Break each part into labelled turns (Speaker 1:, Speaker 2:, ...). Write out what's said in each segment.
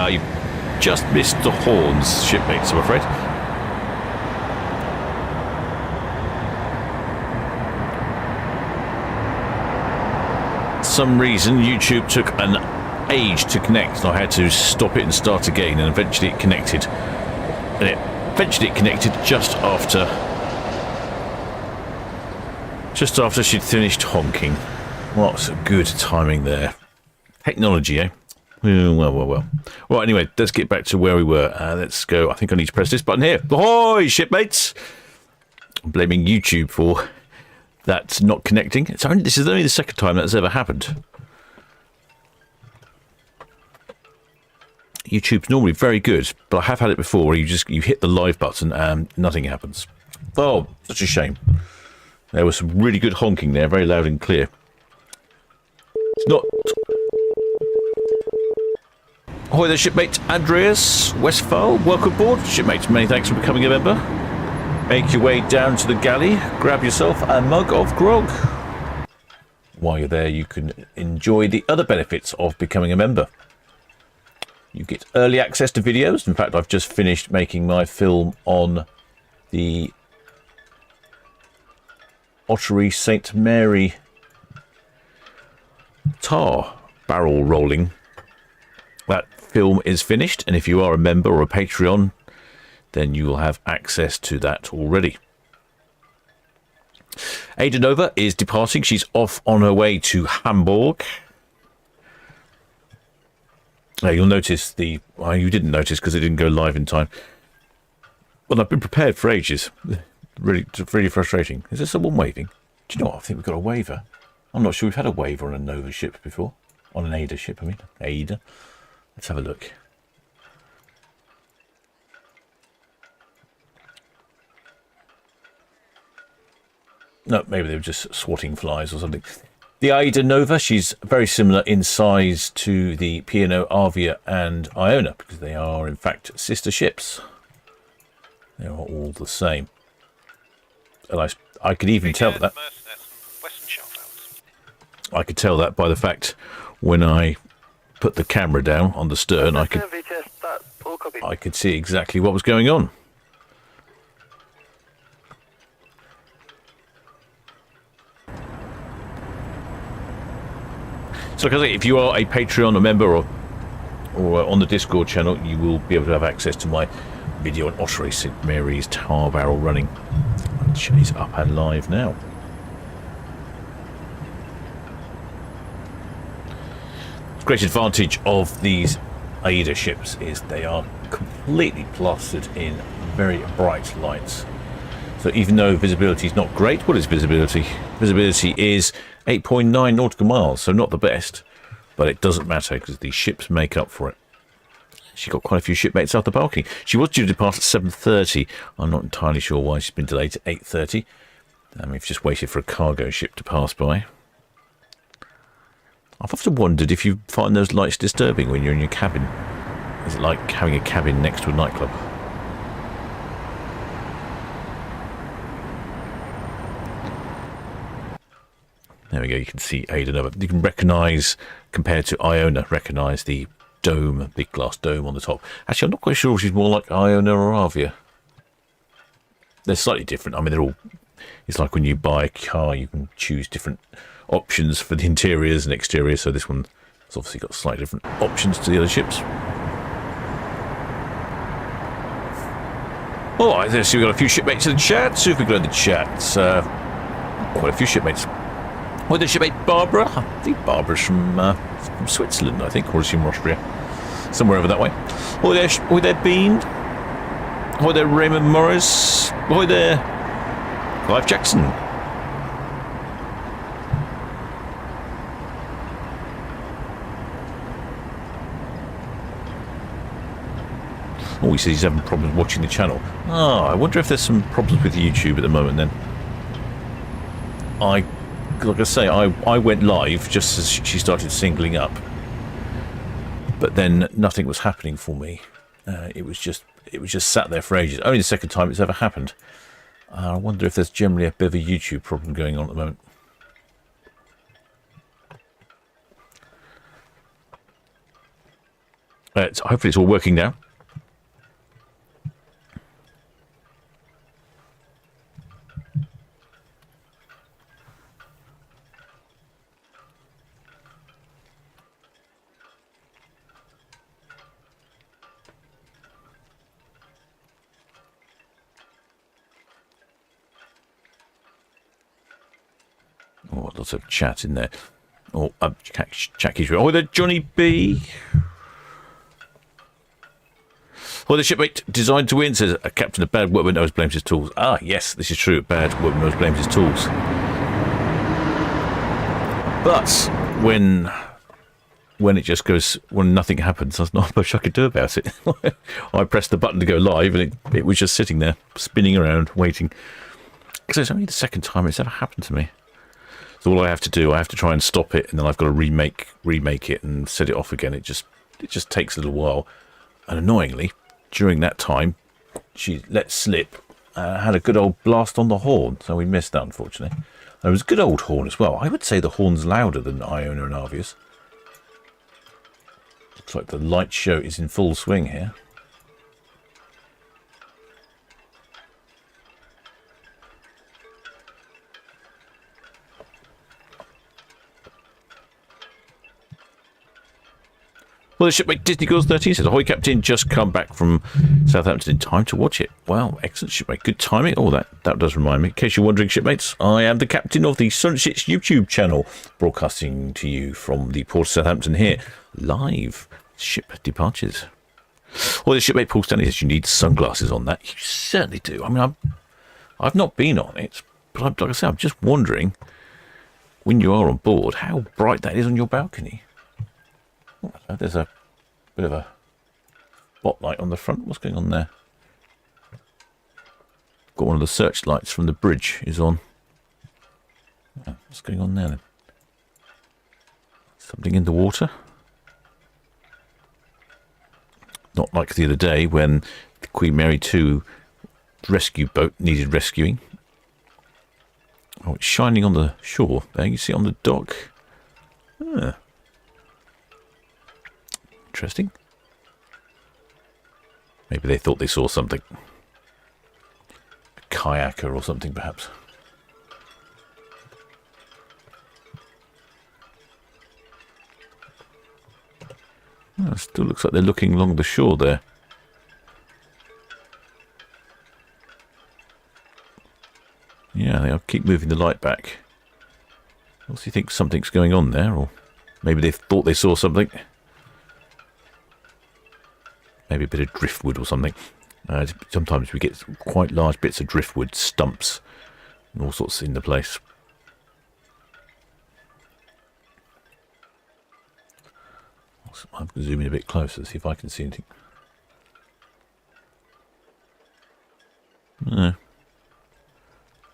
Speaker 1: You've just missed the horns, shipmates, I'm afraid. Some reason YouTube took an age to connect, and I had to stop it and start again, and eventually it connected. And eventually it connected just after she'd finished honking. What's good timing there? Technology, eh? Well. Right, anyway, let's get back to where we were. Let's go. I think I need to press this button here. Ahoy, shipmates! I'm blaming YouTube for that not connecting. This is only the second time that's ever happened. YouTube's normally very good, but I have had it before where you hit the live button and nothing happens. Oh, such a shame. There was some really good honking there, very loud and clear. It's not... Ahoy there, shipmate Andreas Westphal. Welcome aboard, shipmates. Many thanks for becoming a member. Make your way down to the galley, grab yourself a mug of grog. While you're there, you can enjoy the other benefits of becoming a member. You get early access to videos. In fact, I've just finished making my film on the Ottery St. Mary tar barrel rolling. That film is finished, and if you are a member or a Patreon, then you will have access to that already. AIDANova is departing. She's off on her way to Hamburg. You'll notice the... Well, you didn't notice because it didn't go live in time. Well, I've been prepared for ages. Really frustrating. Is there someone waving? Do you know what? I think we've got a waiver. I'm not sure we've had a waiver on a Nova ship before. On an AIDA ship, I mean. AIDA. Let's have a look. No, maybe they were just swatting flies or something. The AIDANova, she's very similar in size to the P&O Avia and Iona, because they are, in fact, sister ships. They are all the same. And I could even tell that. I could tell that by the fact when I put the camera down on the stern, I could see exactly what was going on. So, like I say, if you are a Patreon member or on the Discord channel, you will be able to have access to my video on Ottery St. Mary's tar barrel running. She's up and live now. The great advantage of these AIDA ships is they are completely plastered in very bright lights. So even though visibility is not great, what is visibility? Visibility is 8.9 nautical miles, so not the best, but it doesn't matter because these ships make up for it. She got quite a few shipmates out the balcony. She was due to depart at 7:30. I'm not entirely sure why she's been delayed to 8:30. We've just waited for a cargo ship to pass by. I've often wondered if you find those lights disturbing when you're in your cabin. Is it like having a cabin next to a nightclub? There we go, you can see AIDANova. You can recognise, compared to Iona, recognise the dome, big glass dome on the top. Actually, I'm not quite sure if she's more like Iona or Avia. They're slightly different. I mean, they're all... It's like when you buy a car, you can choose different options for the interiors and exteriors. So this one has obviously got slightly different options to the other ships. All right, let's see, we've got a few shipmates in the chat. See if we can go in the chat. Quite a few shipmates. Well, the shipmate Barbara. I think Barbara's from Switzerland, I think, or is she from Austria? Somewhere over that way. Ahoy there, Bean. Ahoy there, Raymond Morris. Ahoy there, Clive Jackson. Oh, he says he's having problems watching the channel. I wonder if there's some problems with YouTube at the moment then. Like I say, I went live just as she started singling up, but then nothing was happening for me. It was just sat there for ages. Only the second time it's ever happened. I wonder if there's generally a bit of a YouTube problem going on at the moment. Hopefully it's all working now. Oh, lots of chat in there. Oh, Jackie's. Oh, there, Johnny B. Well, the shipmate designed to win, says a captain of bad workman always blames his tools. Ah, yes, this is true. Bad workman always blames his tools. But when it just goes, when nothing happens, there's not much I could do about it. I pressed the button to go live, and it was just sitting there, spinning around, waiting. Because it's only the second time it's ever happened to me. So all I have to do, I have to try and stop it, and then I've got to remake it and set it off again. It just takes a little while. And annoyingly, during that time, she let slip, had a good old blast on the horn, so we missed that, unfortunately. And it was a good old horn as well. I would say the horn's louder than Iona and Avia's. Looks like the light show is in full swing here. Well, the shipmate Disney Girls 13 says, ahoy, Captain, just come back from Southampton in time to watch it. Well, excellent, shipmate. Good timing. Oh, that does remind me. In case you're wondering, shipmates, I am the captain of the Solent Ships YouTube channel, broadcasting to you from the port of Southampton here, live ship departures. Well, the shipmate Paul Stanley says, you need sunglasses on that. You certainly do. I mean, I've not been on it, but like I said, I'm just wondering, when you are on board, how bright that is on your balcony. Oh, there's a bit of a spotlight on the front. What's going on there? Got one of the searchlights from the bridge is on. Oh, what's going on there then? Something in the water? Not like the other day when the Queen Mary 2 rescue boat needed rescuing. Oh, it's shining on the shore. There, you see it on the dock. Ah. Interesting. Maybe they thought they saw something. A kayaker or something, perhaps. Oh, it still looks like they're looking along the shore there. Yeah, they'll keep moving the light back. I also think something's going on there, or maybe they thought they saw something. Maybe a bit of driftwood or something. Sometimes we get quite large bits of driftwood, stumps, and all sorts in the place. I'm going to zoom in a bit closer, see if I can see anything. No.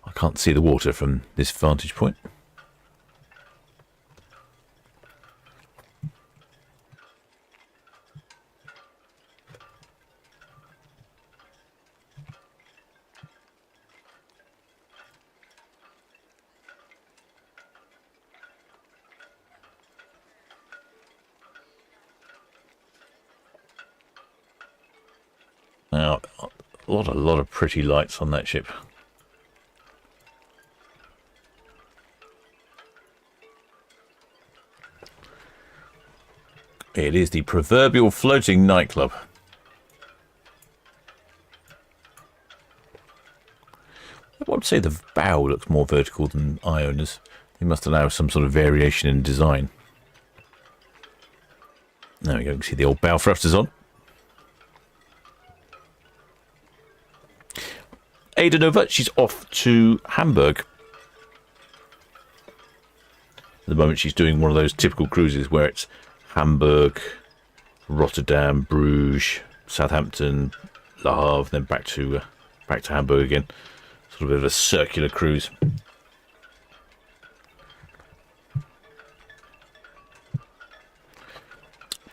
Speaker 1: I can't see the water from this vantage point. Now, a lot of pretty lights on that ship. It is the proverbial floating nightclub. I would say the bow looks more vertical than Iona's. They must allow some sort of variation in design. There we go, you can see the old bow thrusters on. AIDANova, she's off to Hamburg. At the moment she's doing one of those typical cruises where it's Hamburg, Rotterdam, Bruges, Southampton, Le Havre, then back to Hamburg again. Sort of a bit of a circular cruise.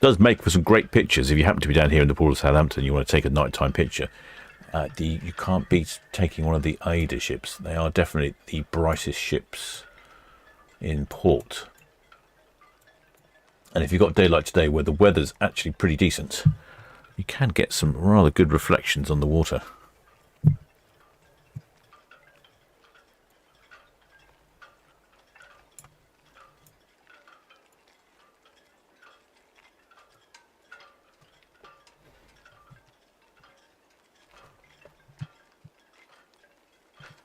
Speaker 1: Does make for some great pictures. If you happen to be down here in the port of Southampton, you want to take a nighttime picture. You can't beat taking one of the AIDA ships. They are definitely the brightest ships in port. And if you've got a day like today where the weather's actually pretty decent, you can get some rather good reflections on the water.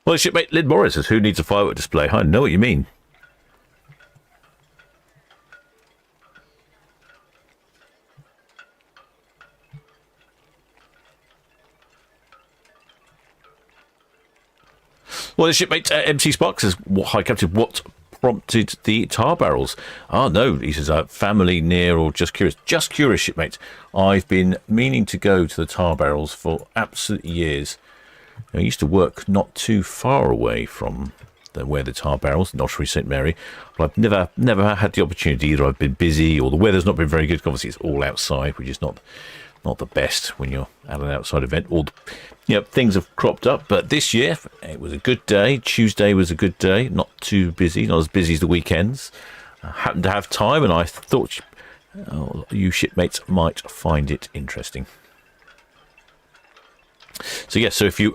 Speaker 1: Well, shipmate Lynn Morris says, who needs a firework display? I know what you mean. Well, the shipmate MC Sparks says, Hi Captain, what prompted the tar barrels? Ah, no, he says, family near or just curious. Just curious, shipmate. I've been meaning to go to the tar barrels for absolute years. I used to work not too far away from where the tar barrels, Notary St Mary, but I've never had the opportunity. Either I've been busy or the weather's not been very good. Obviously, it's all outside, which is not the best when you're at an outside event. All things have cropped up, but this year it was a good day. Tuesday was a good day, not too busy, not as busy as the weekends. I happened to have time, and I thought you shipmates might find it interesting. So yes, so if you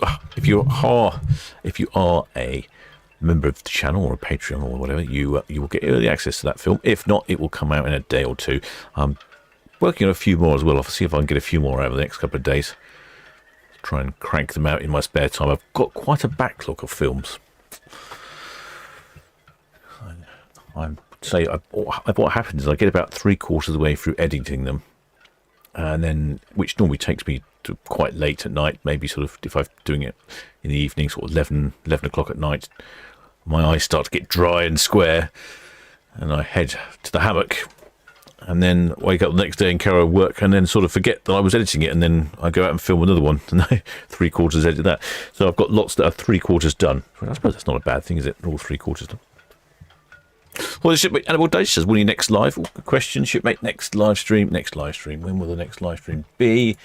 Speaker 1: are a member of the channel or a Patreon or whatever, you will get early access to that film. If not, it will come out in a day or two. Working on a few more as well. I'll see if I can get a few more over the next couple of days. Try and crank them out in my spare time. I've got quite a backlog of films. What happens is I get about 3/4 of the way through editing them, and then, which normally takes me to quite late at night, maybe sort of, if I'm doing it in the evening, sort of 11 o'clock at night, my eyes start to get dry and square, and I head to the hammock, and then wake up the next day and carry on work, and then sort of forget that I was editing it, and then I go out and film another one, and I 3/4 edit that. So I've got lots that are 3/4 done. I suppose that's not a bad thing, is it? All 3/4 done. Well, the shipmate Animal Day says, when your next live? Good question, shipmate. Next live stream. When will the next live stream be?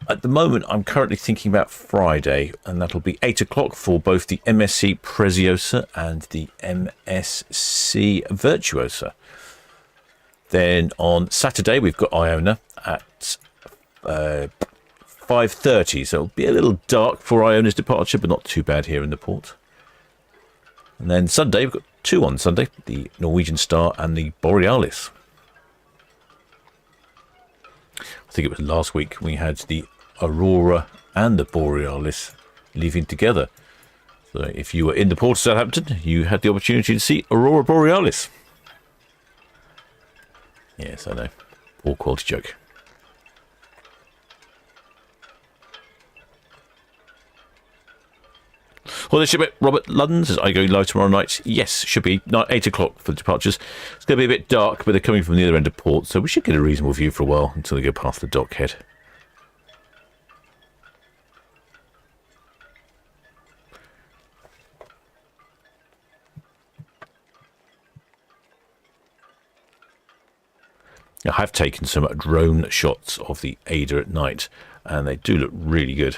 Speaker 1: At the moment, I'm currently thinking about Friday, and that'll be 8 o'clock for both the MSC Preziosa and the MSC Virtuosa. Then on Saturday, we've got Iona at 5:30, so it'll be a little dark for Iona's departure, but not too bad here in the port. And then Sunday, we've got two on Sunday, the Norwegian Star and the Borealis. I think it was last week we had the Aurora and the Borealis leaving together. So if you were in the port of Southampton, you had the opportunity to see Aurora Borealis. Yes, I know. Poor quality joke. Well, the shipmate Robert London says, are you going live tomorrow night? Yes, should be 8 o'clock for the departures. It's going to be a bit dark, but they're coming from the other end of port, so we should get a reasonable view for a while until they go past the dock head. I have taken some drone shots of the Ada at night, and they do look really good.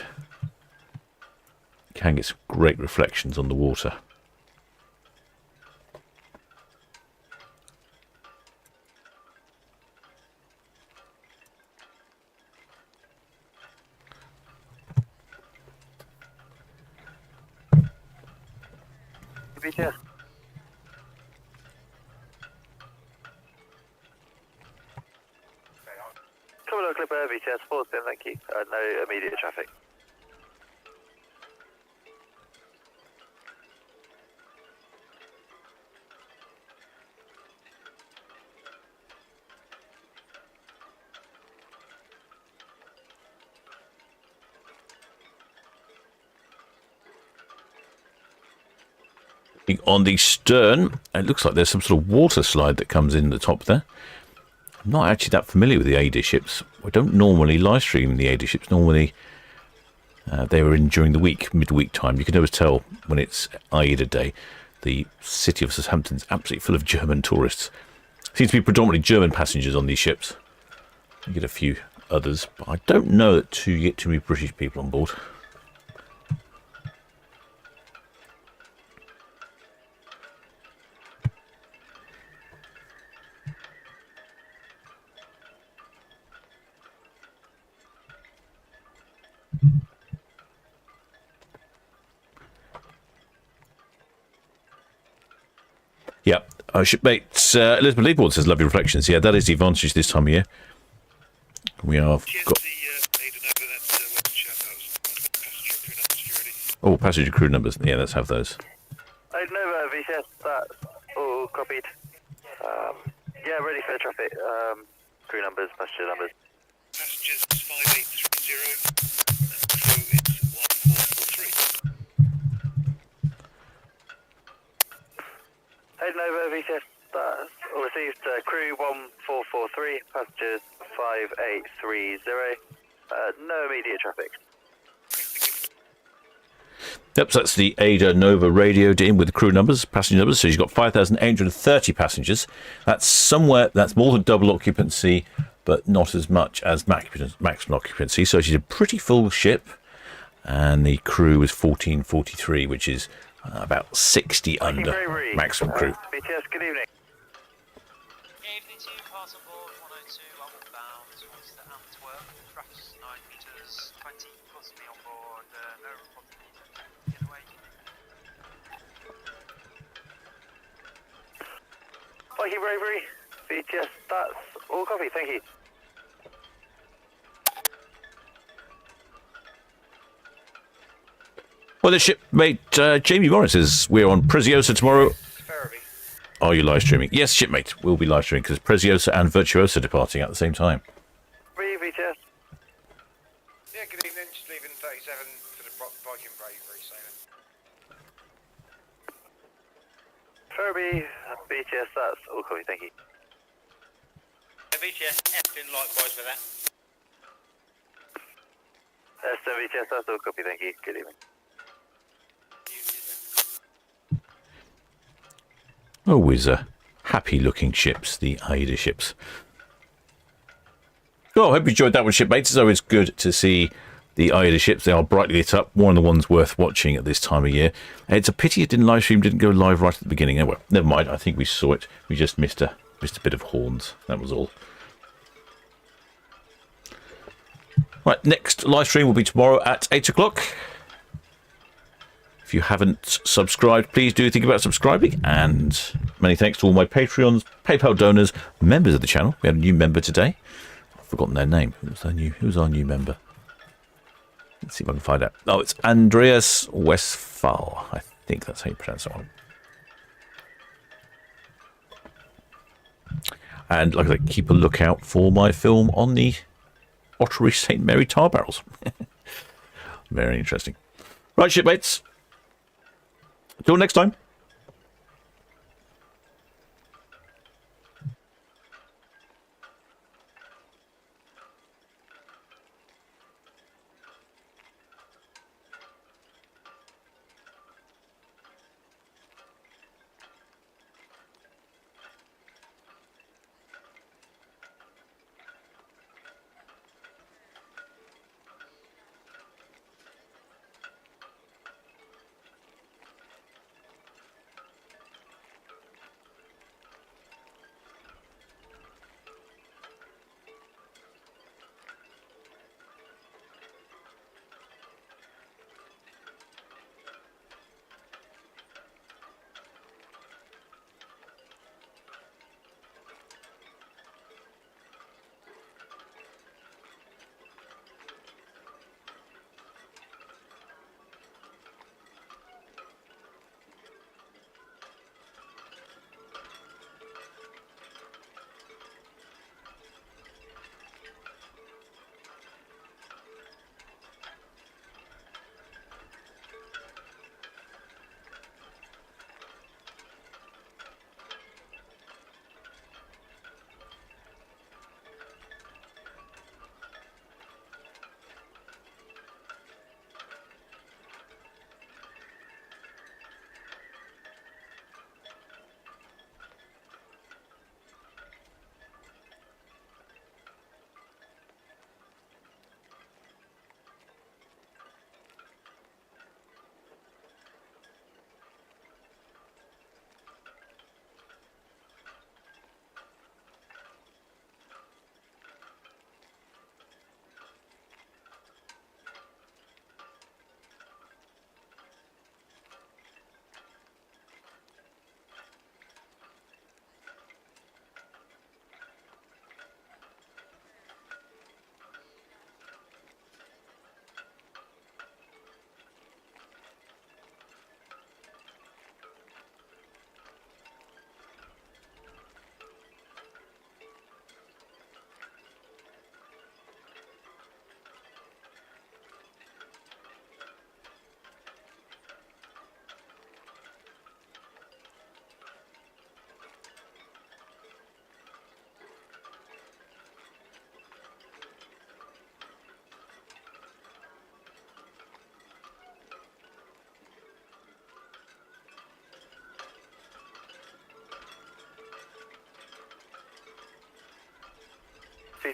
Speaker 1: You can get some great reflections on the water.
Speaker 2: Peter. Come on, Clip VTS 4 spin, thank you. No immediate traffic.
Speaker 1: On the stern, it looks like there's some sort of water slide that comes in the top there. I'm not actually that familiar with the AIDA ships. I don't normally live stream the AIDA ships. Normally, they were in during the week, midweek time. You can always tell when it's AIDA day. The city of Southampton is absolutely full of German tourists. Seems to be predominantly German passengers on these ships. You get a few others, but I don't know that you get too many British people on board. Yeah, shipmate Elizabeth Leabold says lovely reflections. Yeah, that is the advantage this time of year. We have got... Oh, passenger crew numbers. Yeah, let's have those.
Speaker 2: AIDANova, VCS, that's all copied. Yeah, ready for traffic. Crew numbers, passenger numbers.
Speaker 3: Passengers 5830 and crew it's 1443.
Speaker 2: AIDANova, VCS, that's all received. Crew 1443, passengers 5830. No immediate traffic.
Speaker 1: Yep, so that's the AIDANova radioed in with the crew numbers, passenger numbers. So you've got 5,830 passengers. That's somewhere, that's more than double occupancy, but not as much as maximum occupancy. So she's a pretty full ship. And the crew is 1443, which is about 60 under maximum crew.
Speaker 2: BTS, good evening.
Speaker 4: Evening to you, pass on board 102, outward bound towards the Antwerp, traffic 9 meters, 20, plus me on board, no report needed, get away.
Speaker 2: Viking Bravery, BTS, that's all copy, thank you.
Speaker 1: Well, the shipmate Jamie Morris says we're on Preziosa tomorrow. Are you live streaming? Yes, shipmate, we'll be live streaming because Preziosa and Virtuosa departing at the same time.
Speaker 2: BTS.
Speaker 3: Yeah, good evening. Just leaving 37 for the Viking Bravery sailing.
Speaker 2: Furby, BTS, that's all copy, thank you.
Speaker 4: VTS, F-in likewise for that.
Speaker 2: BTS, that's all copy, thank you. Good evening.
Speaker 1: Always happy-looking ships, the AIDA ships. Well, I hope you enjoyed that one, shipmates. It's always good to see the AIDA ships. They are brightly lit up. One of the ones worth watching at this time of year. It's a pity it didn't live stream, didn't go live right at the beginning. Oh, well, never mind. I think we saw it. We just missed a bit of horns. That was all. Right, next live stream will be tomorrow at 8 o'clock. If you haven't subscribed, please do think about subscribing. And many thanks to all my Patreons, PayPal donors, members of the channel. We had a new member today. I've forgotten their name. Who's our new member? Let's see if I can find out. Oh, it's Andreas Westphal. I think that's how you pronounce that one. And like I said, keep a lookout for my film on the Ottery St. Mary tar barrels. Very interesting. Right, shipmates. Until next time.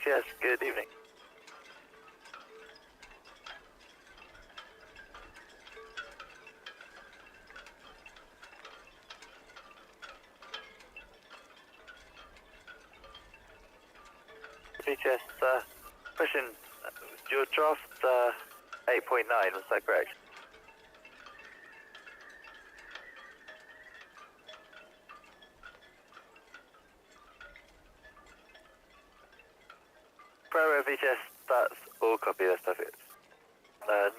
Speaker 2: VTS, good evening. VTS, question, your draft 8.9, was that correct? Bravo VTS, that's all copy, that's perfect. No